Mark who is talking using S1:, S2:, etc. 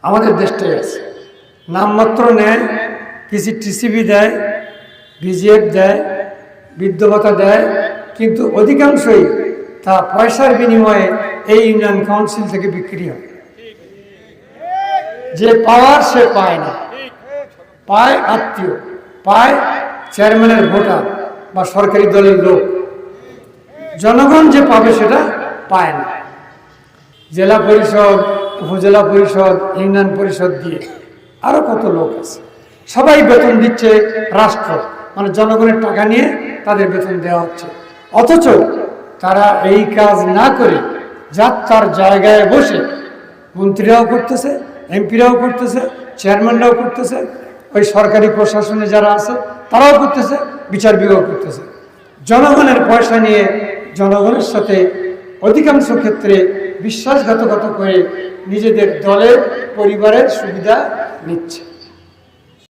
S1: আমাদের দেশটাই আছে। নামমাত্র নেয়, কিছু টিসিবি দেয়, বিজিএফ দেয়, বৃদ্ধ ভাতা দেয়, কিন্তু অধিকাংশই তা পয়সার বিনিময়ে এই ইউনিয়ন কাউন্সিল থেকে বিক্রি হয়। যে পাওয়ার সে পায় না, পায় আত্মীয়, পায় চেয়ারম্যানের ভোটার বা সরকারি দলের লোক। জনগণ যে পাবে সেটা পায় না। জেলা পরিষদ, উপজেলা পরিষদ, ইউনিয়ন পরিষদ দিয়ে আরো কত লোক আছে, সবাই বেতন দিচ্ছে রাষ্ট্র, মানে জনগণের টাকা নিয়ে তাদের বেতন দেওয়া হচ্ছে। অথচ তারা এই কাজ না করে যার তার জায়গায় বসে মন্ত্রীরাও করতেছে, এমপিরাও করতেছে, চেয়ারম্যানরাও করতেছে, ওই সরকারি প্রশাসনে যারা আছে তারাও করতেছে, বিচার বিভাগ করতেছে। জনগণের পয়সা নিয়ে জনগণের সাথে অধিকাংশ ক্ষেত্রে বিশ্বাসঘাতকতা করে নিজেদের দলের পরিবারের সুবিধা নিচ্ছে।